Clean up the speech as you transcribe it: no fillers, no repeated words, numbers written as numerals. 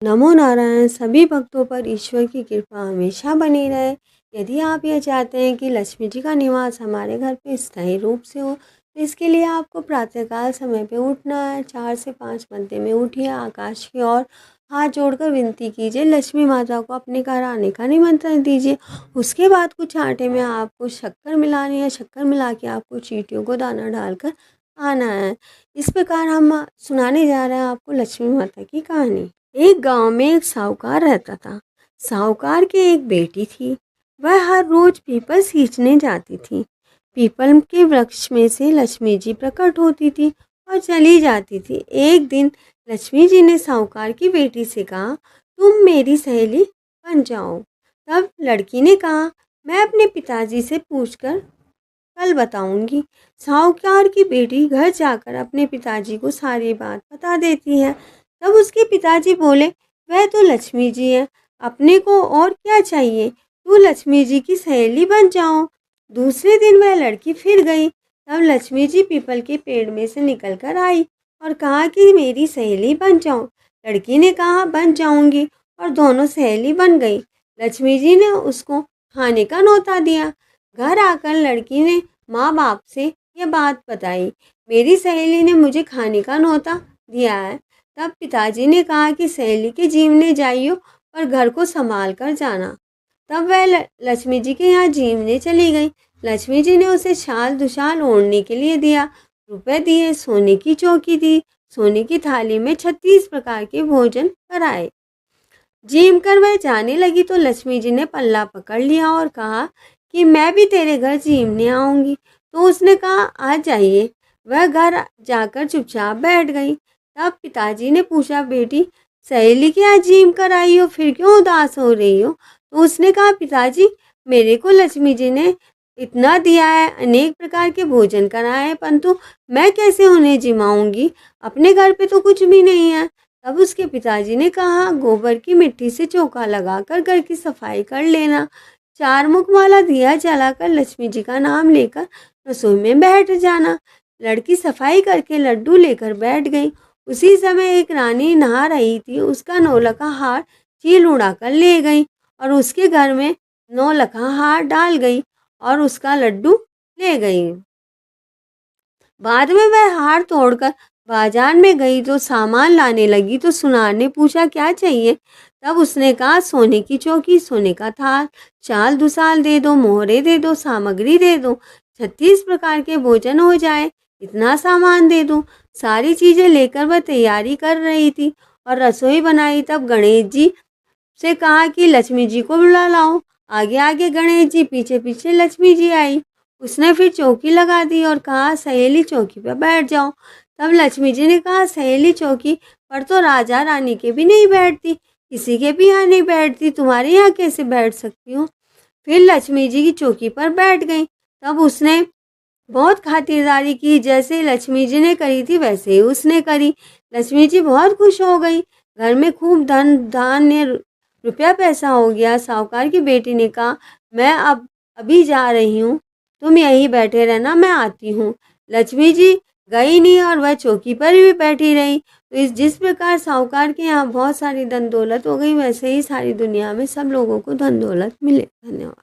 नमो नारायण। सभी भक्तों पर ईश्वर की कृपा हमेशा बनी रहे। यदि आप यह चाहते हैं कि लक्ष्मी जी का निवास हमारे घर पे स्थायी रूप से हो, तो इसके लिए आपको प्रातःकाल समय पे उठना है। 4 से 5 घंटे में उठिए, आकाश की ओर हाथ जोड़कर विनती कीजिए, लक्ष्मी माता को अपने घर आने का निमंत्रण दीजिए। उसके बाद कुछ आटे में आपको शक्कर मिलानी है। शक्कर मिला के आपको चींटियों को दाना डालकर आना है। इस प्रकार हम सुनाने जा रहे हैं आपको लक्ष्मी माता की कहानी। एक गांव में एक साहूकार रहता था। साहूकार की एक बेटी थी। वह हर रोज पीपल सींचने जाती थी। पीपल के वृक्ष में से लक्ष्मी जी प्रकट होती थी और चली जाती थी। एक दिन लक्ष्मी जी ने साहूकार की बेटी से कहा, तुम मेरी सहेली बन जाओ। तब लड़की ने कहा, मैं अपने पिताजी से पूछकर कल बताऊंगी। साहूकार की बेटी घर जाकर अपने पिताजी को सारी बात बता देती है। तब उसके पिताजी बोले, वह तो लक्ष्मी जी है, अपने को और क्या चाहिए, तू लक्ष्मी जी की सहेली बन जाओ। दूसरे दिन वह लड़की फिर गई। तब लक्ष्मी जी पीपल के पेड़ में से निकल कर आई और कहा कि मेरी सहेली बन जाओ। लड़की ने कहा, बन जाऊंगी, और दोनों सहेली बन गई। लक्ष्मी जी ने उसको खाने का न्योता दिया। घर आकर लड़की ने माँ बाप से यह बात बताई, मेरी सहेली ने मुझे खाने का न्योता दिया है। तब पिताजी ने कहा कि सहेली के जीवने जाइयो, पर घर को संभाल कर जाना। तब वह लक्ष्मी जी के यहाँ जीवने चली गई। लक्ष्मी जी ने उसे शाल दुशाल ओढ़ने के लिए दिया, रुपए दिए, सोने की चौकी दी, सोने की थाली में 36 प्रकार के भोजन कराए। जीम कर वह जाने लगी तो लक्ष्मी जी ने पल्ला पकड़ लिया और कहा कि मैं भी तेरे घर जीमने आऊँगी। तो उसने कहा, आ जाइए। वह घर जाकर चुपचाप बैठ गई। तब पिताजी ने पूछा, बेटी सहेली के यहाँ जीम कर आई हो, फिर क्यों उदास हो रही हो? तो उसने कहा, पिताजी मेरे को लक्ष्मी जी ने इतना दिया है, अनेक प्रकार के भोजन कराए हैं, परंतु मैं कैसे उन्हें जिमाऊंगी? अपने घर पे तो कुछ भी नहीं है। तब उसके पिताजी ने कहा, गोबर की मिट्टी से चौका लगाकर घर की सफाई कर लेना। 4 मुख वाला दिया जलाकर लक्ष्मी जी का नाम लेकर रसोई में बैठ जाना। लड़की सफाई करके लड्डू लेकर बैठ गई। उसी समय एक रानी नहा रही थी। उसका नौलखा हार चील उड़ाकर ले गई और उसके घर में नौलखा हार डाल गई और उसका लड्डू ले गई। बाद में वह हार तोड़कर बाजार में गई तो सामान लाने लगी तो सुनार ने पूछा, क्या चाहिए? तब उसने कहा, सोने की चौकी, सोने का थाल, चाल दुसाल दे दो, मोहरे दे दो, सामग्री दे दो, 36 प्रकार के भोजन हो जाए, इतना सामान दे दो। सारी चीजें लेकर वह तैयारी कर रही थी और रसोई बनाई। तब गणेश जी से कहा कि लक्ष्मी जी को बुला लाओ। आगे आगे गणेश जी, पीछे पीछे लक्ष्मी जी आई। उसने फिर चौकी लगा दी और कहा, सहेली चौकी पर बैठ जाओ। तब लक्ष्मी जी ने कहा, सहेली चौकी पर तो राजा रानी के भी नहीं बैठती, किसी के भी यहाँ नहीं बैठती, तुम्हारे यहाँ कैसे बैठ सकती हूँ? फिर लक्ष्मी जी की चौकी पर बैठ गई। तब उसने बहुत खातिरदारी की, जैसे लक्ष्मी जी ने करी थी वैसे ही उसने करी। लक्ष्मी जी बहुत खुश हो गई। घर में खूब धन धान्य रुपया पैसा हो गया। साहूकार की बेटी ने कहा, मैं अब अभी जा रही हूँ, तुम यहीं बैठे रहना, मैं आती हूँ। लक्ष्मी जी गई नहीं और वह चौकी पर भी बैठी रही। तो जिस प्रकार साहूकार के यहाँ बहुत सारी धन दौलत हो गई, वैसे ही सारी दुनिया में सब लोगों को धन दौलत मिले। धन्यवाद।